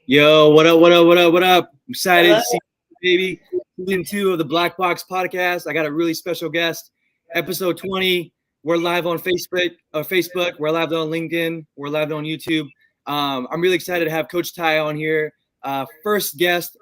Yo, what up, what up, what up, what up? I'm excited Hello. to see you, baby. Season 2 of the Black Box podcast. I got a really special guest. Episode 20. We're live on Facebook. We're live on LinkedIn. We're live on YouTube. I'm really excited to have Coach Ty on here. First guest,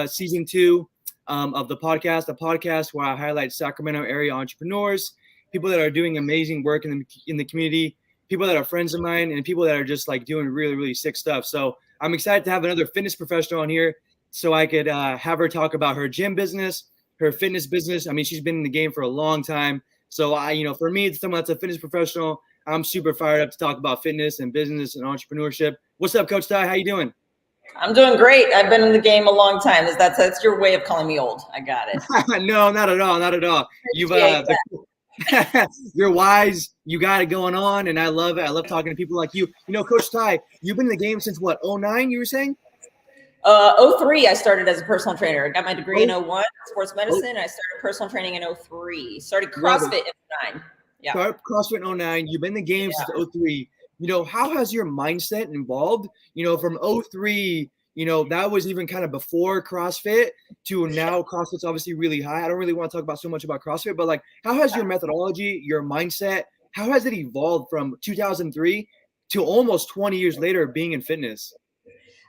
season 2 of the podcast where I highlight Sacramento area entrepreneurs, people that are doing amazing work in the community, people that are friends of mine, and people that are just like doing really, really sick stuff. So I'm excited to have another fitness professional on here so I could have her talk about her gym business, her fitness business. I mean, she's been in the game for a long time. So for me, it's someone that's a fitness professional. I'm super fired up to talk about fitness and business and entrepreneurship. What's up, Coach Ty? How you doing? I'm doing great. I've been in the game a long time. That's your way of calling me old. I got it. No, not at all. Not at all. You've you're wise. You got it going on, and I love it. I love talking to people like you. You know, Coach Ty, you've been in the game since what, 2009, you were saying? 2003, I started as a personal trainer. I got my degree in 2001, sports medicine. I started personal training in 2003. Started CrossFit in 2009. Yeah. Started CrossFit in 2009. You've been in the game since 2003. You know, how has your mindset evolved? You know, from 2003, that was even kind of before CrossFit to now CrossFit's obviously really high. I don't really want to talk about so much about CrossFit, but like, how has your methodology, your mindset, how has it evolved from 2003 to almost 20 years later of being in fitness?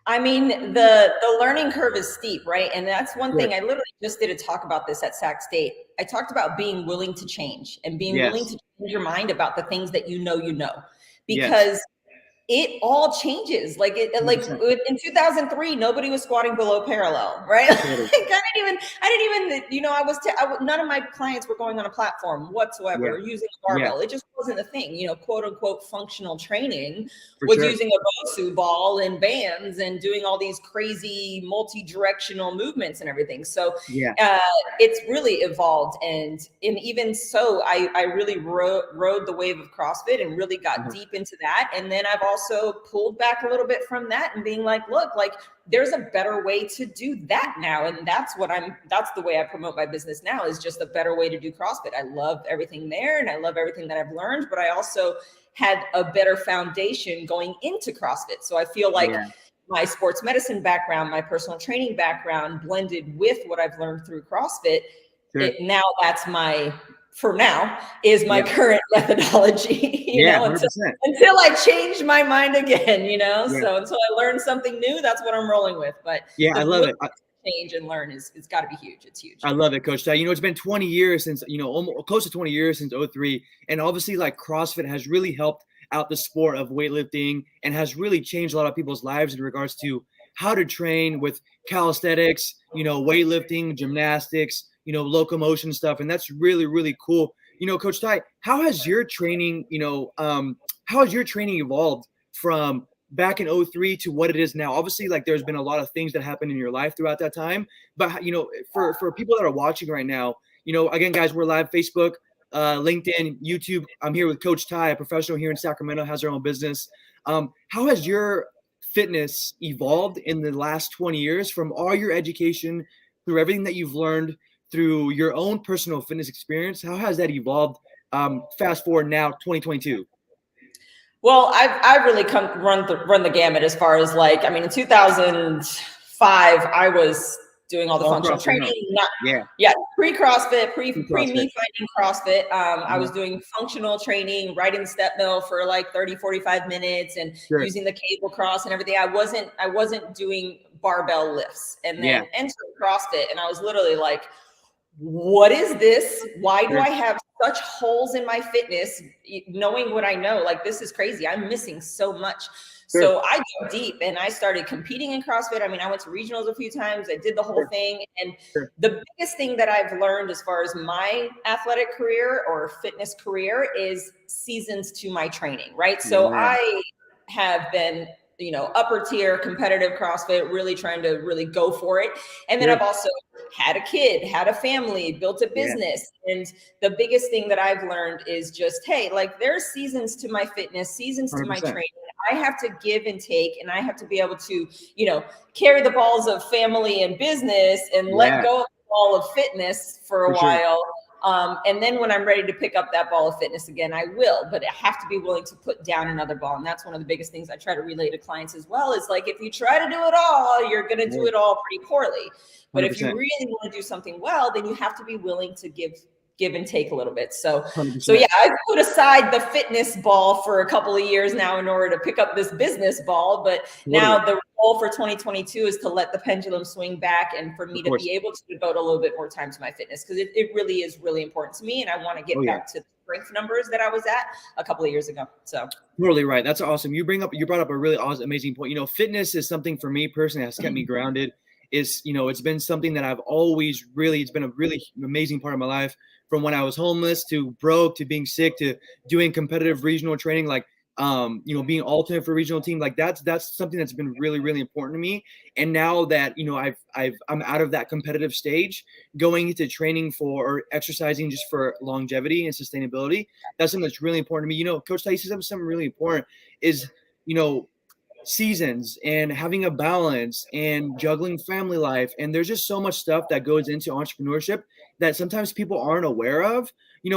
I mean, the learning curve is steep, right? And that's one thing. I literally just did a talk about this at Sac State. I talked about being willing to change and being willing to change your mind about the things that you know, because it all changes. Like in 2003, nobody was squatting below parallel, right? I didn't even, none of my clients were going on a platform whatsoever or using a barbell. It just wasn't a thing, quote unquote functional training using a BOSU ball and bands and doing all these crazy multi-directional movements and everything. So it's really evolved. And even so, I really rode the wave of CrossFit and really got deep into that. And then I've also pulled back a little bit from that and being like, look, like there's a better way to do that now. And that's the way I promote my business now, is just a better way to do CrossFit. I love everything there and I love everything that I've learned, but I also had a better foundation going into CrossFit. So I feel like my sports medicine background, my personal training background blended with what I've learned through CrossFit. Now that's my current methodology, until I change my mind again, so until I learn something new, that's what I'm rolling with. But I love it. Change and learn it's got to be huge. It's huge. I love it, Coach Ty. It's been 20 years since, almost close to 20 years since 2003. And obviously like CrossFit has really helped out the sport of weightlifting and has really changed a lot of people's lives in regards to how to train with calisthenics, weightlifting, gymnastics, locomotion stuff. And that's really, really cool. Coach Ty, how has your training, evolved from back in 2003 to what it is now? Obviously, like there's been a lot of things that happened in your life throughout that time. But, for people that are watching right now, again, guys, we're live, Facebook, LinkedIn, YouTube. I'm here with Coach Ty, a professional here in Sacramento, has her own business. How has your fitness evolved in the last 20 years from all your education, through everything that you've learned, through your own personal fitness experience? How has that evolved? Fast forward now, 2022. Well, I've really run the gamut as far as in 2005, I was doing all the functional training, pre-CrossFit, pre me finding CrossFit. I was doing functional training, riding the step mill for like 30, 45 minutes and using the cable cross and everything. I wasn't doing barbell lifts, and then entered CrossFit, and I was literally like, what is this? Why do I have such holes in my fitness, knowing what I know? Like, this is crazy. I'm missing so much. So I dug deep and I started competing in CrossFit. I mean, I went to regionals a few times. I did the whole thing. And the biggest thing that I've learned as far as my athletic career or fitness career is seasons to my training, right? So I have been, upper tier competitive CrossFit, really trying to really go for it. And then I've also had a kid, had a family, built a business. And the biggest thing that I've learned is just, hey, like there's seasons to my fitness, seasons to my training. I have to give and take, and I have to be able to, carry the balls of family and business and let go of the ball of fitness for a while. And then when I'm ready to pick up that ball of fitness again, I will, but I have to be willing to put down another ball. And that's one of the biggest things I try to relay to clients as well, is like, if you try to do it all, you're going to do it all pretty poorly. But 100%. if you really want to do something well, then you have to be willing to give and take a little bit. So 100%. yeah, I've put aside the fitness ball for a couple of years now in order to pick up this business ball. But now the goal for 2022 is to let the pendulum swing back, and for me to be able to devote a little bit more time to my fitness, because it really is really important to me. And I want to get back to the strength numbers that I was at a couple of years ago. So totally right. That's awesome. You brought up a really awesome, amazing point. You know, fitness is something for me personally has kept me grounded. It's been something that I've always it's been a really amazing part of my life, from when I was homeless to broke to being sick to doing competitive regional training, like, being alternate for regional team. Like that's something that's been really, really important to me. And now that, I'm out of that competitive stage, going into training or exercising just for longevity and sustainability, that's something that's really important to me. You know, Coach Tyson said something really important is, seasons and having a balance and juggling family life. And there's just so much stuff that goes into entrepreneurship that sometimes people aren't aware of.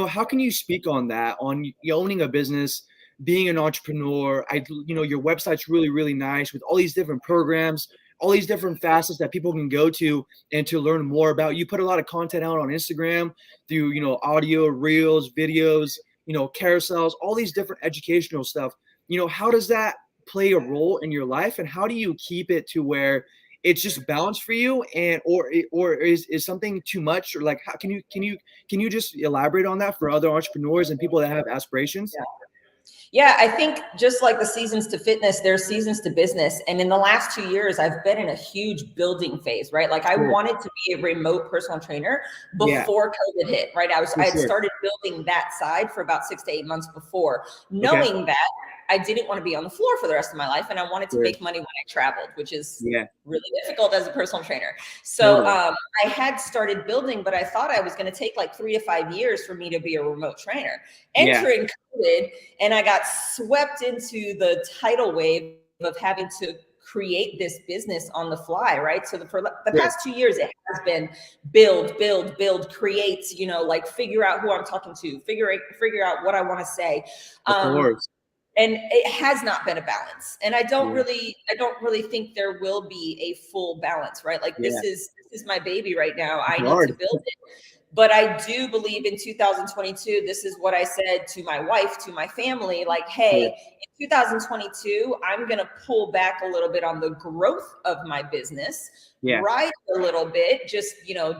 How can you speak on that, on owning a business, being an entrepreneur? Your website's really, really nice with all these different programs, all these different facets that people can go to and to learn more about. You put a lot of content out on Instagram through, audio, reels, videos, carousels, all these different educational stuff. How does that play a role in your life, and how do you keep it to where it's just balanced for you, and or is something too much, or like, how can you just elaborate on that for other entrepreneurs and people that have aspirations? Yeah, I think just like the seasons to fitness, there's seasons to business. And in the last 2 years, I've been in a huge building phase, right? Like I wanted to be a remote personal trainer before COVID hit, right? I had started building that side for about 6 to 8 months before, knowing that I didn't want to be on the floor for the rest of my life. And I wanted to make money when I traveled, which is really difficult as a personal trainer. So I had started building, but I thought I was going to take like 3 to 5 years for me to be a remote trainer. Entering COVID, and I got swept into the tidal wave of having to create this business on the fly, right? So for the past 2 years, it has been build, create, like figure out who I'm talking to, figure out what I want to say. And it has not been a balance. And I don't really think there will be a full balance, right? Like this is my baby right now. I need to build it. But I do believe in 2022, this is what I said to my wife, to my family, like, hey, in 2022, I'm going to pull back a little bit on the growth of my business, ride a little bit, just,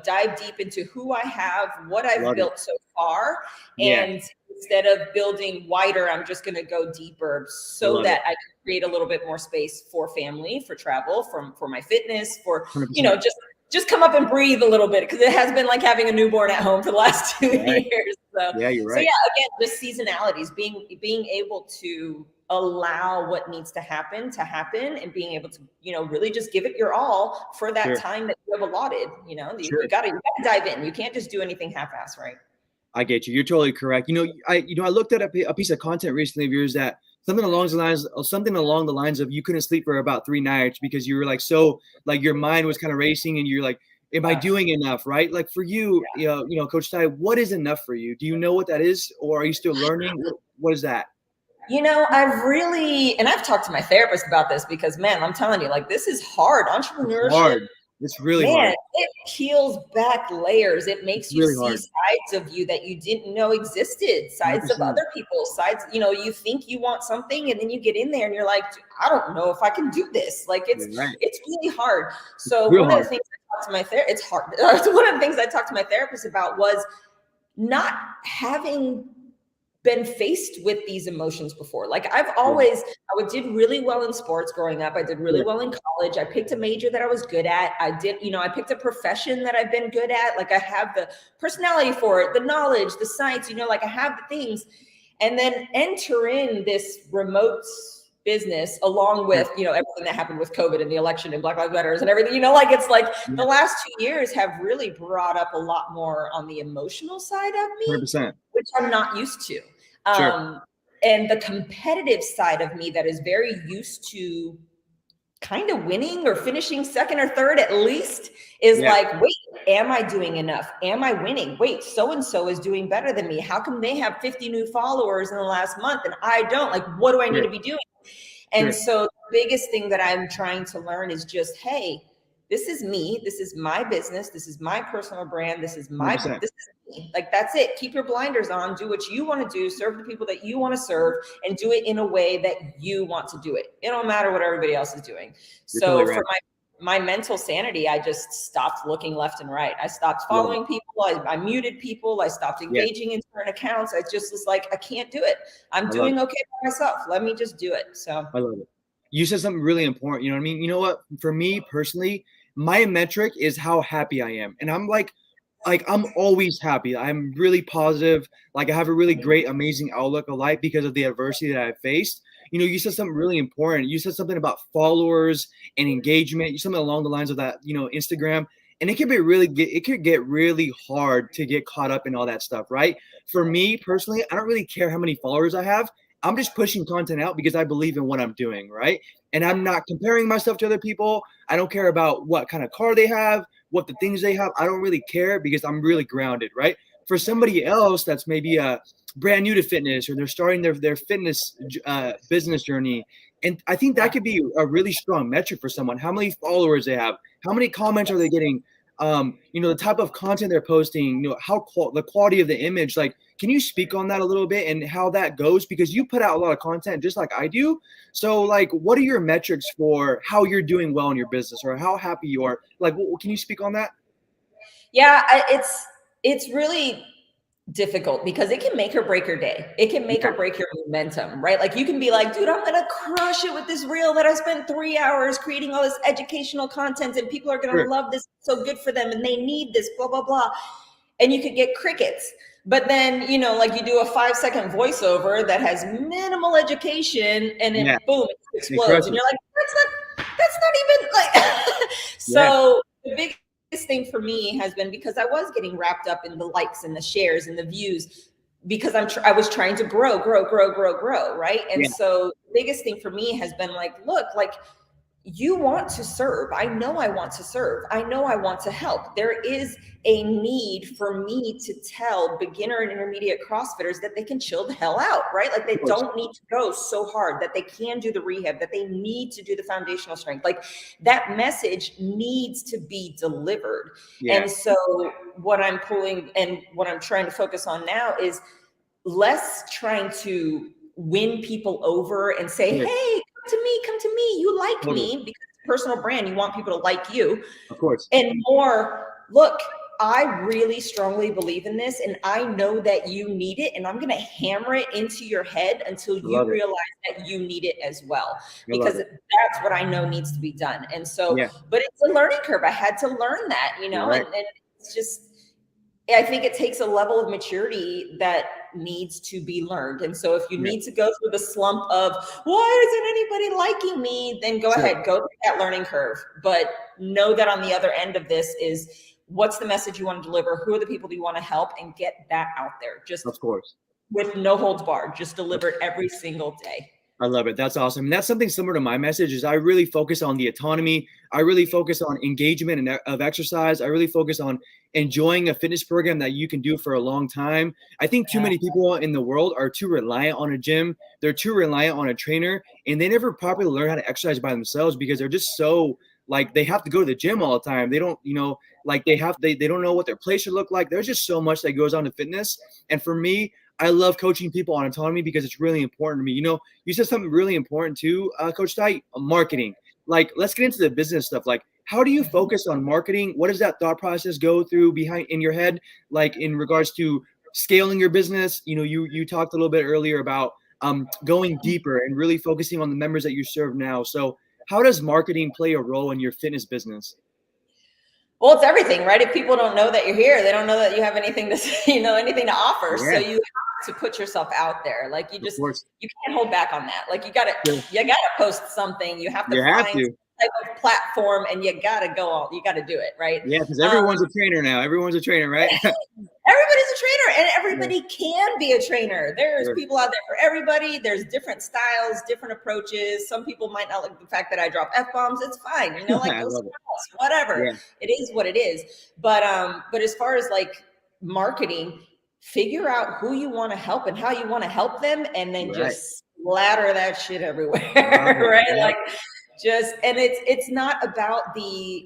dive deep into who I have, what I've built so far. And instead of building wider, I'm just going to go deeper so that I can create a little bit more space for family, for travel, for my fitness, for, 100%. Just come up and breathe a little bit, because it has been like having a newborn at home for the last 2 years. So, you're right. So again, just seasonalities, being able to allow what needs to happen, and being able to, really just give it your all for that time that you have allotted. You gotta dive in. You can't just do anything half-ass, right? I get you. You're totally correct. I looked at a piece of content recently of yours that something along the lines of you couldn't sleep for about 3 nights because you were like, so like your mind was kind of racing and you're like, am I doing enough? Right? Like for you, Coach Ty, what is enough for you? Do you know what that is, or are you still learning? What is that? I've talked to my therapist about this, because man, I'm telling you, like, this is hard. Entrepreneurship. It's really hard. It peels back layers. It makes you see sides of you that you didn't know existed, sides 100%. Of other people, sides, you think you want something, and then you get in there and you're like, I don't know if I can do this. Like it's really hard. So one of the things I talked to my therapist, it's hard. One of the things I talked to my therapist about was not having been faced with these emotions before. Like I did really well in sports growing up. I did really well in college. I picked a major that I was good at. I picked a profession that I've been good at. Like I have the personality for it, the knowledge, the science, like I have the things. And then enter in this remote business along with, everything that happened with COVID and the election and Black Lives Matter and everything, it's like the last 2 years have really brought up a lot more on the emotional side of me, 100%. which I'm not used to. And the competitive side of me that is very used to kind of winning or finishing second or third at least is like, wait, Am I doing enough? Am I winning? Wait, so-and-so is doing better than me. How come they have 50 new followers in the last month and I don't? Like, what do I need to be doing? And so the biggest thing that I'm trying to learn is just, hey, this is me. This is my business. This is my personal brand. This is my, 100%. this is me. Like, that's it. Keep your blinders on, do what you want to do, serve the people that you want to serve, and do it in a way that you want to do it. It don't matter what everybody else is doing. You're totally right. For my mental sanity, I just stopped looking left and right. I stopped following people. I muted people. I stopped engaging in certain accounts. I just was like, I can't do it. I'm doing okay by myself. Let me just do it. So I love it. You said something really important. You know what I mean? You know what? For me personally, my metric is how happy I am. And I'm like I'm always happy. I'm really positive. Like I have a really great, amazing outlook of life because of the adversity that I faced. You know, you said something really important. You said something about followers and engagement. You something along the lines of that, you know, Instagram. And it could get really hard to get caught up in all that stuff, right? For me personally, I don't really care how many followers I have. I'm just pushing content out because I believe in what I'm doing, right? And I'm not comparing myself to other people. I don't care about what kind of car they have, what the things they have. I don't really care because I'm really grounded, right? For somebody else that's maybe brand new to fitness, or they're starting their fitness business journey, and I think that could be a really strong metric for someone. How many followers they have, how many comments are they getting, you know, the type of content they're posting, you know, the quality of the image. Like, can you speak on that a little bit and how that goes? Because you put out a lot of content just like I do. So like, what are your metrics for how you're doing well in your business or how happy you are? Like, can you speak on that? Yeah, it's really difficult because it can make or break your day. It can make or break your momentum, right? Like you can be like, dude, I'm going to crush it with this reel that I spent 3 hours creating all this educational content and people are going to love this. It's so good for them and they need this, blah, blah, blah. And you could get crickets. But then, you know, like you do a 5-second voiceover that has minimal education and then boom, it explodes. And you're like, that's not even like, so the biggest thing for me has been because I was getting wrapped up in the likes and the shares and the views because I was trying to grow, right? And so the biggest thing for me has been like, look, like you want to serve. I know I want to serve. I know I want to help. There is a need for me to tell beginner and intermediate CrossFitters that they can chill the hell out, right? Like they don't need to go so hard, that they can do the rehab, that they need to do the foundational strength. Like that message needs to be delivered. And so what I'm pulling and what I'm trying to focus on now is less trying to win people over and say, hey, come to me. You like me because it's a personal brand. You want people to like you. Of course. And more, look, I really strongly believe in this and I know that you need it and I'm going to hammer it into your head until you realize that you need it as well, because that's what I know needs to be done. And so, but it's a learning curve. I had to learn that, you know, and it's just, I think it takes a level of maturity that needs to be learned. And so if you need to go through the slump of why isn't anybody liking me, then go ahead, go through that learning curve. But know that on the other end of this is what's the message you want to deliver? Who are the people that you want to help and get that out there? Just of course, with no holds barred, just deliver it every single day. I love it. That's awesome. And that's something similar to my message is I really focus on the autonomy. I really focus on engagement and of exercise. I really focus on enjoying a fitness program that you can do for a long time. I think too many people in the world are too reliant on a gym. They're too reliant on a trainer, and they never properly learn how to exercise by themselves because they're just so like they have to go to the gym all the time. They don't, you know, like they don't know what their place should look like. There's just so much that goes on to fitness. And for me, I love coaching people on autonomy because it's really important to me. You know, you said something really important too, Coach Ty, marketing. Like, let's get into the business stuff. Like, how do you focus on marketing? What does that thought process go through behind in your head? Like in regards to scaling your business, you know, you talked a little bit earlier about going deeper and really focusing on the members that you serve now. So how does marketing play a role in your fitness business? Well, it's everything, right? If people don't know that you're here, they don't know that you have anything to, you know, anything to offer. So you have to put yourself out there. Like you can't hold back on that. Like you gotta post something. You have to find some type of platform and you gotta do it, right? Yeah, because everyone's a trainer now. Everyone's a trainer, right? Everybody's a trainer, and everybody can be a trainer. There's people out there for everybody. There's different styles, different approaches. Some people might not like the fact that I drop F-bombs. It's fine. You know, like go somewhere else, whatever. Yeah. It is what it is. But as far as like marketing, figure out who you want to help and how you want to help them, and then just splatter that shit everywhere. Right? Yeah. Like and it's not about the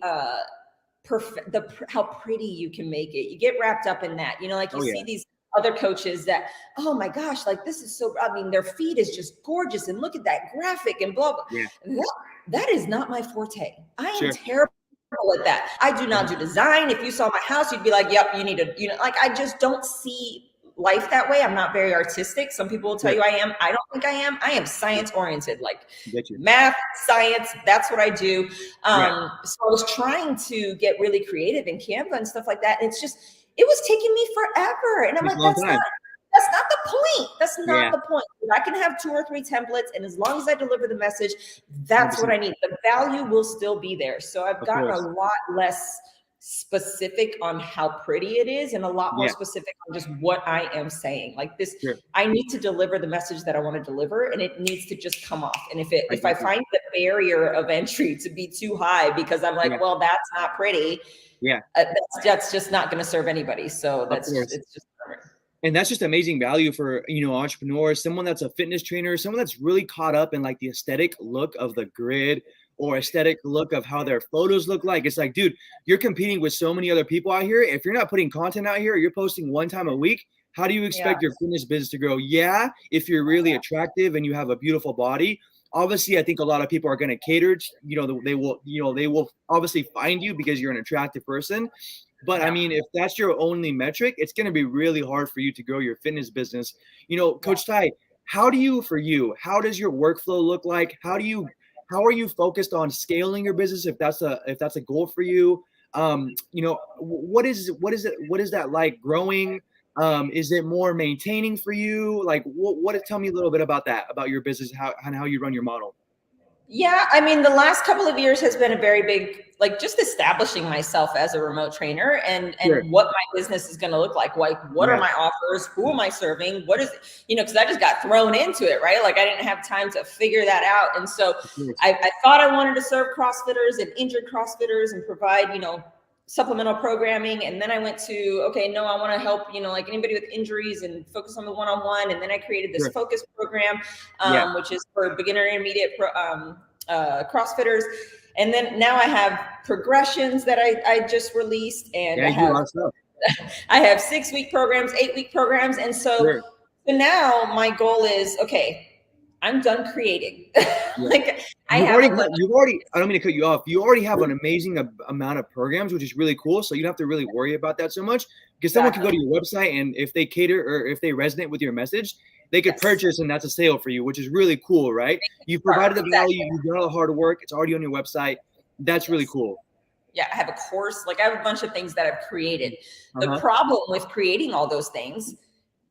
how pretty you can make it. You get wrapped up in that, you know, like you see these other coaches that, oh my gosh, like this is so, I mean, their feed is just gorgeous, and look at that graphic and blah, blah. Yeah. That is not my forte. I am terrible at that. I do not do design. If you saw my house, you'd be like, yep, you need to, you know, like I just don't see life that way. I'm not very artistic. Some people will tell you I am. I don't think I am. I am science oriented, like math, science. That's what I do. So I was trying to get really creative in Canva and stuff like that. And it was taking me forever. And I'm like, that's not the point. That's not the point. I can have 2 or 3 templates, and as long as I deliver the message, that's 100%. What I need. The value will still be there. So I've gotten a lot less specific on how pretty it is, and a lot more specific on just what I am saying. Like this, I need to deliver the message that I want to deliver, and it needs to just come off. And if I find the barrier of entry to be too high because I'm like, well, that's not pretty. Yeah, that's just not going to serve anybody. So it's just. And that's just amazing value for, you know, entrepreneurs, someone that's a fitness trainer, someone that's really caught up in like the aesthetic look of the grid or aesthetic look of how their photos look like. It's like, dude, you're competing with so many other people out here. If you're not putting content out here, you're posting 1 time a week, how do you expect your fitness business to grow? Yeah, if you're really attractive and you have a beautiful body. Obviously, I think a lot of people are going to cater, you know, they will obviously find you because you're an attractive person. But I mean, if that's your only metric, it's going to be really hard for you to grow your fitness business. You know, Coach Ty, how does your workflow look like? How are you focused on scaling your business? If that's a goal for you, you know, what is that like growing? Is it more maintaining for you? Like tell me a little bit about that, about your business, how you run your model. Yeah, I mean, the last couple of years has been a very big, like just establishing myself as a remote trainer and what my business is going to look like. Like, what are my offers? Who am I serving? What is, you know, because I just got thrown into it, right? Like I didn't have time to figure that out. And so I thought I wanted to serve CrossFitters and injured CrossFitters and provide, you know, supplemental programming. And then I went to, okay, no, I want to help, you know, like anybody with injuries and focus on the one-on-one. And then I created this focus program, which is for beginner intermediate CrossFitters. And then now I have progressions that I just released, and I have 6-week programs, 8-week programs. And so now my goal is, okay, I'm done creating. Like I don't mean to cut you off. You already have an amazing amount of programs, which is really cool. So you don't have to really worry about that so much, because someone can go to your website, and if they cater or if they resonate with your message, they could purchase, and that's a sale for you, which is really cool, right? You've provided the value, you've done all the hard work. It's already on your website. That's really cool. Yeah, I have a course. Like I have a bunch of things that I've created. The problem with creating all those things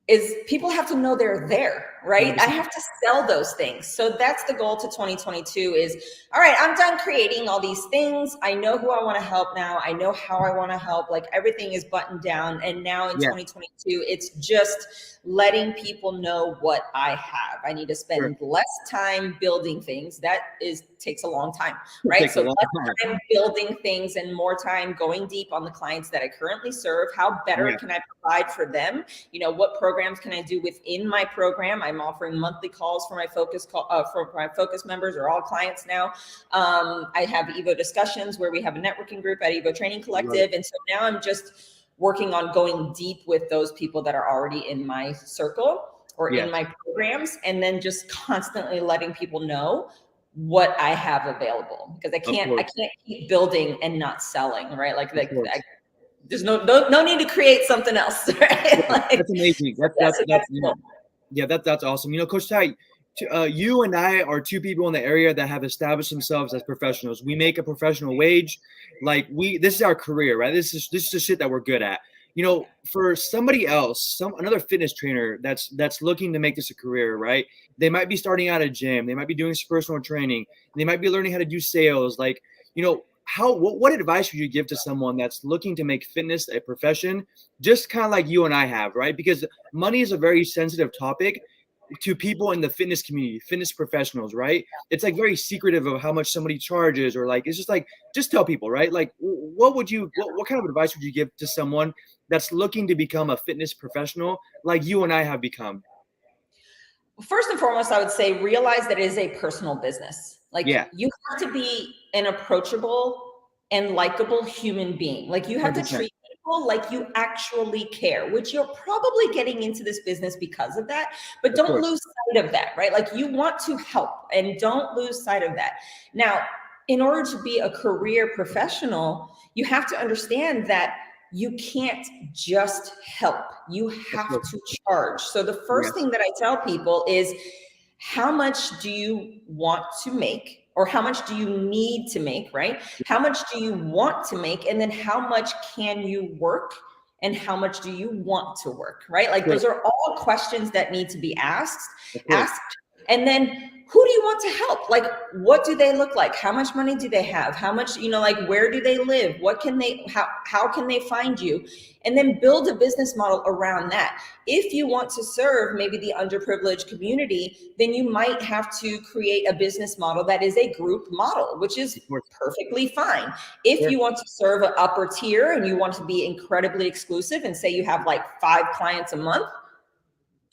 is people have to know they're there, right? I have to sell those things. So that's the goal to 2022 is, all right, I'm done creating all these things. I know who I want to help now. I know how I want to help. Like everything is buttoned down. And now in 2022, it's just letting people know what I have. I need to spend less time building things. That takes a long time, right? So less time building things and more time going deep on the clients that I currently serve. How better can I provide for them? You know, what programs can I do within my program? I'm offering monthly calls for my focus members or all clients now. I have EVO discussions where we have a networking group at EVO Training Collective. And so now I'm just working on going deep with those people that are already in my circle or in my programs, and then just constantly letting people know what I have available, because I can't keep building and not selling, right? Like there's no need to create something else, right? Like, that's amazing. That's awesome. You know, Coach Ty, you and I are 2 people in the area that have established themselves as professionals. We make a professional wage. Like this is our career, right? This is the shit that we're good at. You know, for somebody else, another fitness trainer that's looking to make this a career, right? They might be starting out a gym. They might be doing some personal training. They might be learning how to do sales. Like, you know, what advice would you give to someone that's looking to make fitness a profession, just kind of like you and I have, right? Because money is a very sensitive topic to people in the fitness community, fitness professionals, right? It's like very secretive of how much somebody charges, or like, it's just like, just tell people, right? Like, what kind of advice would you give to someone that's looking to become a fitness professional like you and I have become? First and foremost, I would say realize that it is a personal business. Like, you have to be an approachable and likable human being. Like, you have 100%. To treat people like you actually care, which you're probably getting into this business because of that, but don't lose sight of that, right? Like, you want to help, and don't lose sight of that. Now, in order to be a career professional, you have to understand that you can't just help. You have to charge. So the first thing that I tell people is, how much do you want to make, or how much do you need to make, right? How much do you want to make? And then how much can you work? And how much do you want to work, right? Like, those are all questions that need to be asked. And then, who do you want to help? Like, what do they look like? How much money do they have? How much, like, where do they live? What can they, how can they find you? And then build a business model around that. If you want to serve maybe the underprivileged community, then you might have to create a business model that is a group model, which is perfectly fine. If you want to serve an upper tier and you want to be incredibly exclusive and say you have like 5 clients a month,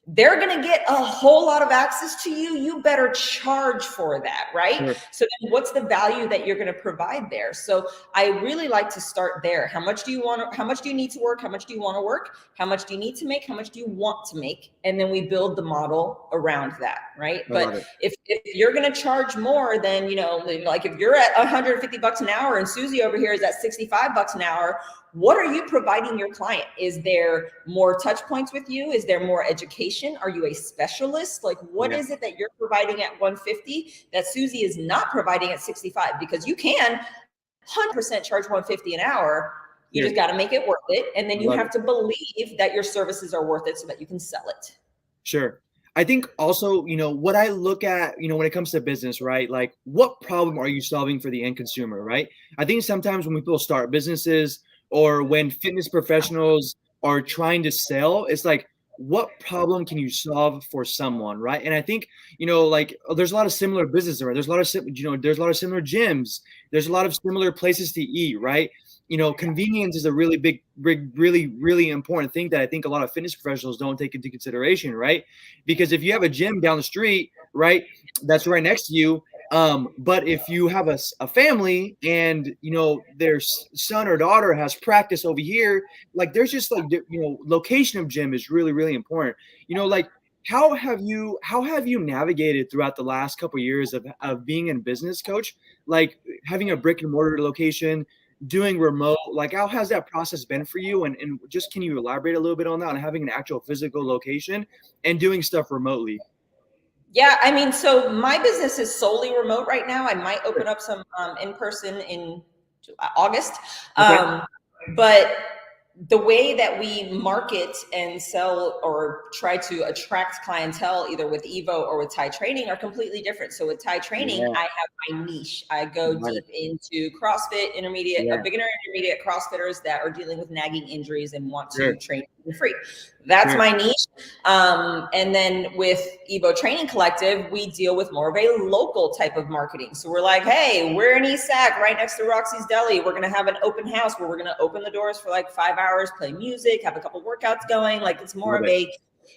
they're going to get a whole lot of access to you. You better charge for that, right? So then what's the value that you're going to provide there? So I really like to start there. How much do you want? How much do you need to work? How much do you want to work? How much do you need to make? How much do you want to make? And then we build the model around that, right? But if you're going to charge more than, like if you're at $150 an hour and Susie over here is at $65 an hour, what are you providing your client? Is there more touch points with you? Is there more education? Are you a specialist? Like, what is it that you're providing at 150 that Susie is not providing at 65? Because you can 100% charge 150 an hour. You just got to make it worth it. And then you have to believe that your services are worth it so that you can sell it. Sure. I think also, what I look at, when it comes to business, right? Like, what problem are you solving for the end consumer, right? I think sometimes when people start businesses, or when fitness professionals are trying to sell, it's like, what problem can you solve for someone, right? And I think, like, there's a lot of similar businesses, right? There's a lot of, there's a lot of similar gyms. There's a lot of similar places to eat, right? Convenience is a really big, really, really important thing that I think a lot of fitness professionals don't take into consideration, right? Because if you have a gym down the street, right, that's right next to you, but if you have a family and, their son or daughter has practice over here, like, there's just like, location of gym is really, really important. Like, how have you navigated throughout the last couple of years of being in business, coach, like having a brick and mortar location, doing remote, like, how has that process been for you? And just, can you elaborate a little bit on that, on having an actual physical location and doing stuff remotely? Yeah, I mean, so my business is solely remote right now. I might open up some in person in August. But the way that we market and sell or try to attract clientele, either with EVO or with Thai training, are completely different. So with Thai training, I have my niche. I go deep into CrossFit, beginner intermediate CrossFitters that are dealing with nagging injuries and want to train for free. That's my niche. And then with EVO Training Collective, we deal with more of a local type of marketing. So we're like, hey, we're in East Sac, right next to Roxy's Deli. We're going to have an open house where we're going to open the doors for like 5 hours, play music, have a couple workouts going. Like, it's more of a,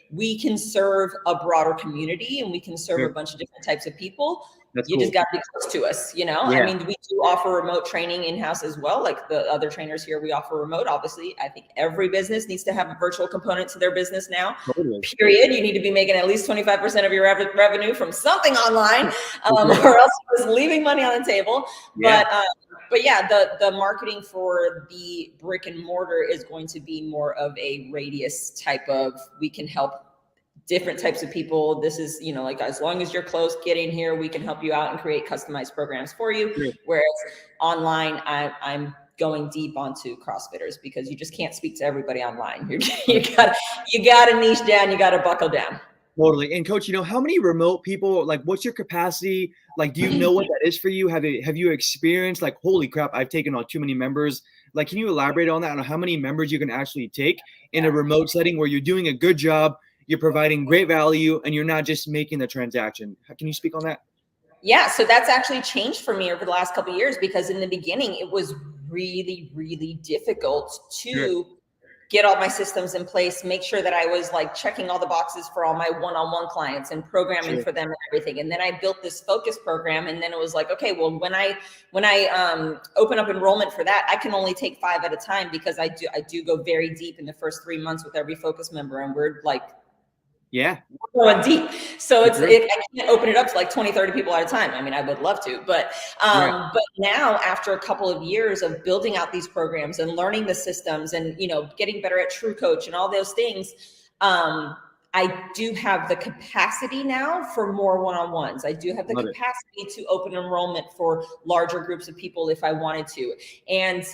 we can serve a broader community and we can serve a bunch of different types of people. You just got to be close to us, I mean, we do offer remote training in-house as well. Like the other trainers here, we offer remote. Obviously, I think every business needs to have a virtual component to their business now, period. You need to be making at least 25% of your revenue from something online, or else you're leaving money on the table. But yeah, the marketing for the brick and mortar is going to be more of a radius type of, we can help different types of people. This is, like, as long as you're close, get in here, we can help you out and create customized programs for you. Whereas online, I'm going deep onto CrossFitters, because you just can't speak to everybody online. You got to niche down, you got to buckle down. Totally. And coach, how many remote people, like what's your capacity? Like, do you know what that is for you? Have you experienced like, holy crap, I've taken on too many members? Like, can you elaborate on that, on how many members you can actually take in a remote setting where you're doing a good job, you're providing great value, and you're not just making the transaction? Can you speak on that? Yeah, so that's actually changed for me over the last couple of years, because in the beginning it was really, really difficult to get all my systems in place, make sure that I was like checking all the boxes for all my one-on-one clients and programming for them and everything. And then I built this focus program, and then it was like, okay, well, when I open up enrollment for that, I can only take 5 at a time, because I do go very deep in the first 3 months with every focus member, and we're like, going deep. So I can't open it up to like 20, 30 people at a time. I mean, I would love to, but now after a couple of years of building out these programs and learning the systems and, getting better at True Coach and all those things, I do have the capacity now for more one-on-ones. I do have the capacity to open enrollment for larger groups of people if I wanted to. And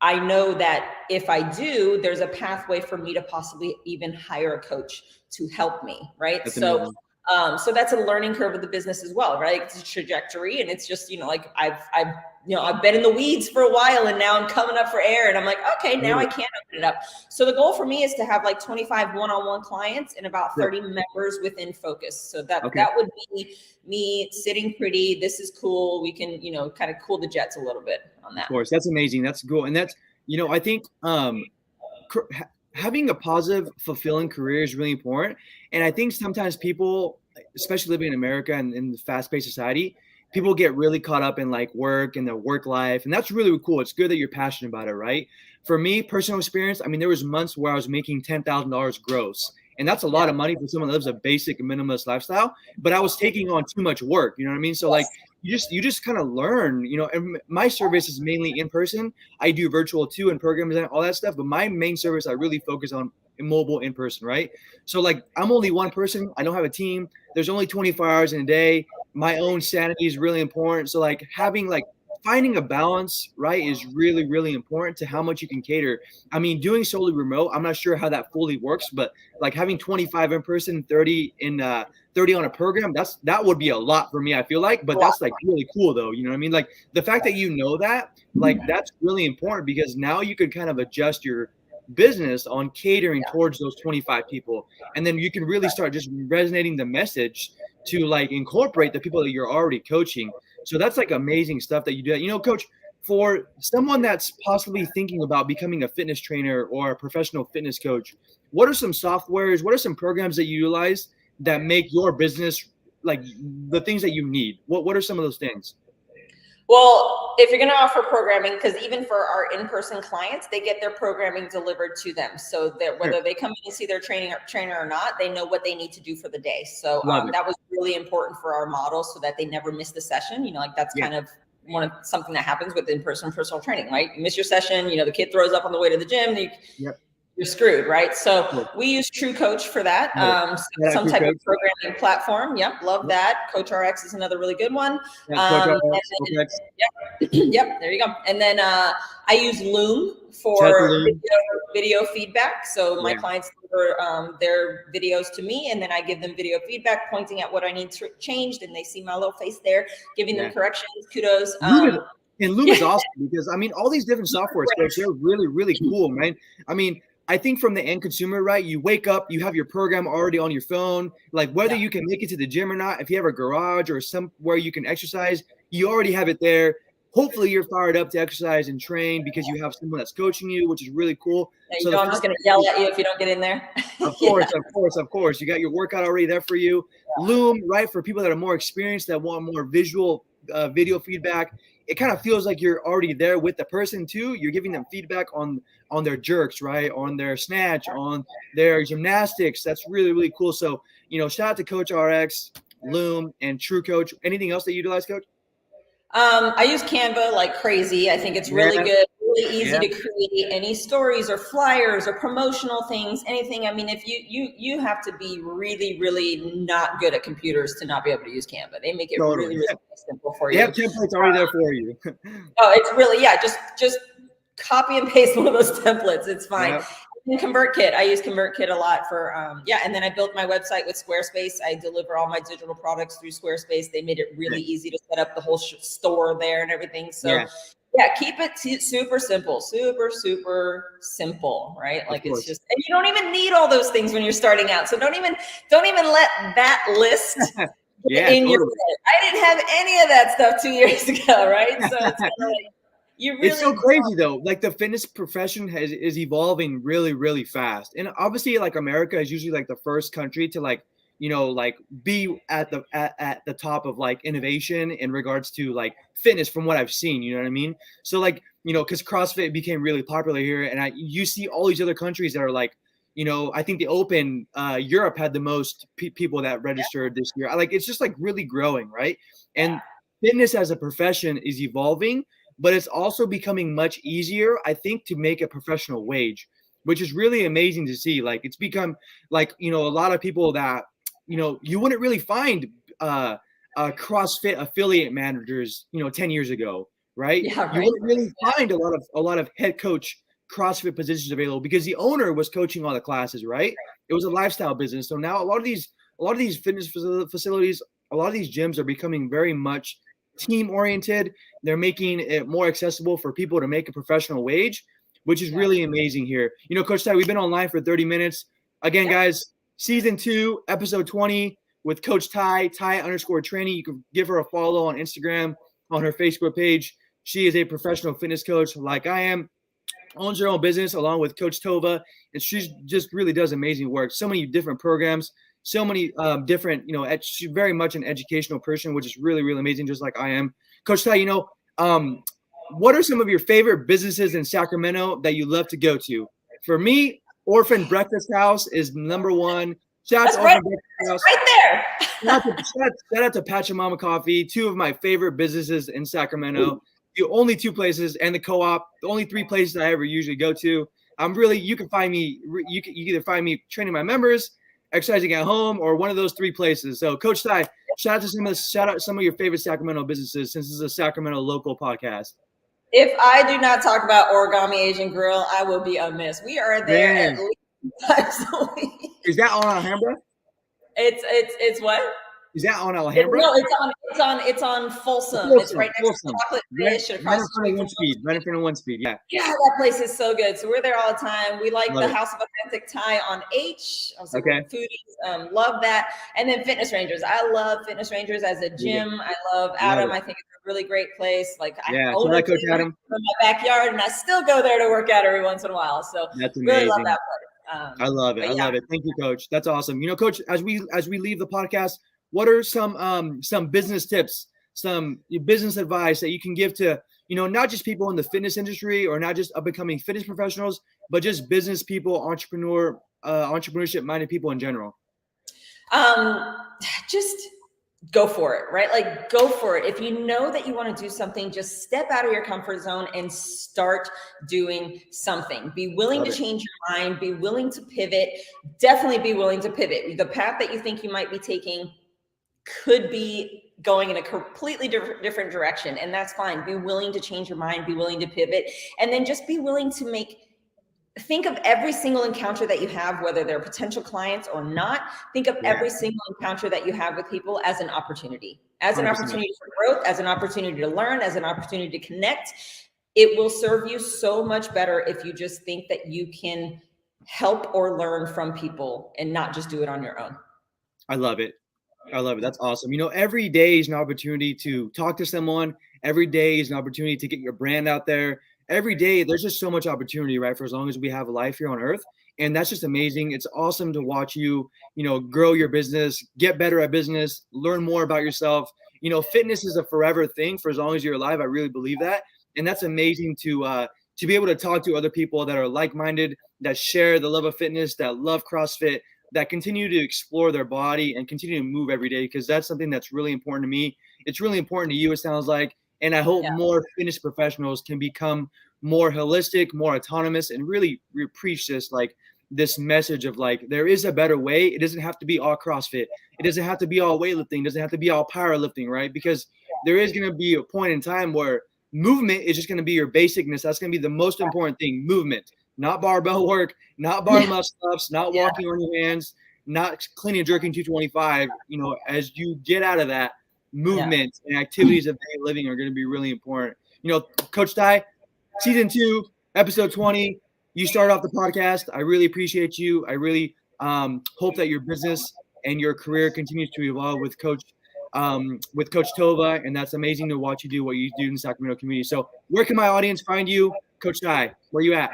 I know that if I do, there's a pathway for me to possibly even hire a coach to help me, right? So that's a learning curve of the business as well, right? It's a trajectory, and it's just, like I've been in the weeds for a while, and now I'm coming up for air, and I'm like, okay, now I can open it up. So the goal for me is to have like 25 one-on-one clients and about 30 members within focus. So that would be me sitting pretty. This is cool. We can, kind of cool the jets a little bit on that. Of course, that's amazing. That's cool. And that's, I think having a positive, fulfilling career is really important. And I think sometimes people, especially living in America and in the fast-paced society, people get really caught up in like work and their work life. And that's really cool. It's good that you're passionate about it, right? For me, personal experience, I mean, there was months where I was making $10,000 gross. And that's a lot of money for someone that lives a basic minimalist lifestyle. But I was taking on too much work. You know what I mean? So like, you just kind of learn, and my service is mainly in person. I do virtual too, and programs and all that stuff. But my main service, I really focus on mobile in person, right? So like, I'm only one person. I don't have a team. There's only 24 hours in a day. My own sanity is really important. So like finding a balance, right, is really, really important to how much you can cater. I mean, doing solely remote, I'm not sure how that fully works, but like having 25 in person, 30 on a program, that would be a lot for me, I feel like. But that's like really cool though. You know what I mean? Like the fact that that, like that's really important, because now you could kind of adjust your business on catering towards those 25 people. And then you can really start just resonating the message to like incorporate the people that you're already coaching. So that's like amazing stuff that you do. Coach, for someone that's possibly thinking about becoming a fitness trainer or a professional fitness coach, what are some softwares, what are some programs that you utilize that make your business like the things that you need? What are some of those things? Well, if you're going to offer programming, because even for our in-person clients, they get their programming delivered to them. So that whether they come in and see their trainer or not, they know what they need to do for the day. So that was really important for our model, so that they never miss the session. That's kind of something that happens with in-person personal training, right? You miss your session, the kid throws up on the way to the gym. You're screwed, right? So we use True Coach for that. Some type of programming platform. Yep, love that. Coach RX is another really good one. Yep, there you go. And then I use Loom for video feedback. So my clients deliver their videos to me, and then I give them video feedback, pointing at what I need changed, and they see my little face there, giving them corrections. Kudos. And Loom is awesome, because I mean, all these different softwares, they're really, really cool, man. I mean, I think from the end consumer, right? You wake up, you have your program already on your phone. Like whether you can make it to the gym or not, if you have a garage or somewhere you can exercise, you already have it there. Hopefully you're fired up to exercise and train because you have someone that's coaching you, which is really cool. So I'm just going to yell at you if you don't get in there. Of course. You got your workout already there for you. Loom, right? For people that are more experienced, that want more visual video feedback. It kind of feels like you're already there with the person too. You're giving them feedback on their jerks, right? On their snatch, on their gymnastics. That's really, really cool. So, shout out to Coach RX, Loom, and True Coach. Anything else that you utilize, Coach? I use Canva like crazy. I think it's really good, really easy to create any stories or flyers or promotional things, anything. I mean, if you have to be really, really not good at computers to not be able to use Canva. They make it really, really simple for you. They have templates already there for you. It's really, just copy and paste one of those templates. It's fine. And ConvertKit. I use ConvertKit a lot for, and then I built my website with Squarespace. I deliver all my digital products through Squarespace. They made it really easy to set up the whole store there and everything. So keep it super simple, super simple, right? Like it's just, and you don't even need all those things when you're starting out. So don't even let that list in your head. I didn't have any of that stuff 2 years ago, right? So it's kind of like, it's so crazy though. Like the fitness profession is evolving really, really fast. And obviously like America is usually like the first country to like, you know, like be at the top of like innovation in regards to like fitness from what I've seen, you know what I mean? So like, you know, cause CrossFit became really popular here and you see all these other countries that are like, you know, I think the Open, Europe had the most people that registered this year. Like, it's just like really growing. Right. And fitness as a profession is evolving, but it's also becoming much easier, I think, to make a professional wage, which is really amazing to see. Like it's become like, you know, a lot of people that, you know, you wouldn't really find CrossFit affiliate managers, you know, 10 years ago, right? You wouldn't really find a lot of head coach CrossFit positions available because the owner was coaching all the classes, right? It was a lifestyle business. So now a lot of these fitness facilities, a lot of these gyms are becoming very much team oriented. They're making it more accessible for people to make a professional wage, which is really amazing here. You know, Coach Ty, we've been online for 30 minutes. Again, guys, season 2, episode 20 with Coach Ty _training. You can give her a follow on Instagram, on her Facebook page. She is a professional fitness coach like I am, owns her own business along with Coach Tovah, and she just really does amazing work. So many different programs, so many different, you know, she's very much an educational person, which is really, really amazing, just like I am. Coach Ty, you know, what are some of your favorite businesses in Sacramento that you love to go to? For me, Orphan Breakfast House is #1. Shout out to Orphan Breakfast House. Right there. Shout out to Pachamama Coffee, 2 of my favorite businesses in Sacramento. The only 2 places, and the Co-op, the only 3 places I ever usually go to. You can find me, you can either find me training my members, exercising at home, or one of those 3 places. So Coach Ty, shout out some of your favorite Sacramento businesses, since this is a Sacramento local podcast. If I do not talk about Origami Asian Grill, I will be amiss. We are there at least twice a week. Is that on Alhambra? It's what? Is that on Alhambra? No, it's on Folsom. It's right next to Chocolate Fish. Right in front of One Speed. Yeah. Yeah, that place is so good. So we're there all the time. We like the House of Authentic Thai on H. Also foodies, love that. And then Fitness Rangers. I love Fitness Rangers as a gym. I love Adam. I think it's a really great place. Like I own a gym in my backyard, and I still go there to work out every once in a while. So that's amazing. Really love that place. I love it. I love it. Thank you, Coach. That's awesome. You know, Coach, as we leave the podcast, what are some business tips, some business advice that you can give to, you know, not just people in the fitness industry or not just up and coming fitness professionals, but just business people, entrepreneurship minded people in general? Just go for it, right? Like go for it. If you know that you want to do something, just step out of your comfort zone and start doing something. Be willing to change your mind, be willing to pivot, definitely be willing to pivot. The path that you think you might be taking could be going in a completely different direction, and that's fine. Be willing to change your mind, be willing to pivot, and then just be willing to think of every single encounter that you have, whether they're potential clients or not. Think of every single encounter that you have with people as an opportunity, as an 100%. Opportunity for growth, as an opportunity to learn, as an opportunity to connect. It will serve you so much better if you just think that you can help or learn from people and not just do it on your own. I love it. That's awesome. You know, every day is an opportunity to talk to someone. Every day is an opportunity to get your brand out there. Every day, there's just so much opportunity, right? For as long as we have a life here on earth. And that's just amazing. It's awesome to watch you, you know, grow your business, get better at business, learn more about yourself. You know, fitness is a forever thing for as long as you're alive. I really believe that. And that's amazing to be able to talk to other people that are like-minded, that share the love of fitness, that love CrossFit, that continue to explore their body and continue to move every day, because that's something that's really important to me. It's really important to you, it sounds like. And I hope more fitness professionals can become more holistic, more autonomous, and really preach this message of like, there is a better way. It doesn't have to be all CrossFit. It doesn't have to be all weightlifting. It doesn't have to be all powerlifting, right? Because there is going to be a point in time where movement is just going to be your basicness. That's going to be the most important thing, movement. not barbell work, not bar muscle-ups, not walking on your hands, not clean and jerking 225. You know, as you get out of that, movement and activities of daily living are going to be really important. You know, Coach Ty, season 2, episode 20, you started off the podcast. I really appreciate you. I really hope that your business and your career continues to evolve with Coach Tovah, and that's amazing to watch you do what you do in the Sacramento community. So where can my audience find you, Coach Ty? Where are you at?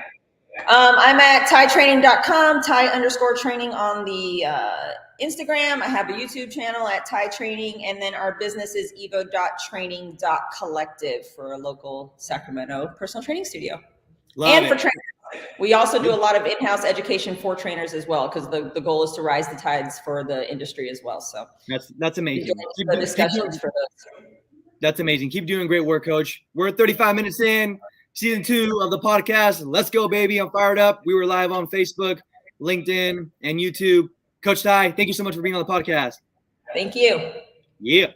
I'm at tytraining.com, Ty_training on the Instagram. I have a YouTube channel at Ty Training, and then our business is EVO.training.collective for a local Sacramento personal training studio. For trainers. We also do a lot of in-house education for trainers as well, because the goal is to rise the tides for the industry as well. So that's amazing. The discussions for those. That's amazing. Keep doing great work, Coach. We're 35 minutes in, season 2 of the podcast. Let's go, baby. I'm fired up. We were live on Facebook, LinkedIn, and YouTube. Coach Ty, thank you so much for being on the podcast. Thank you. Yeah.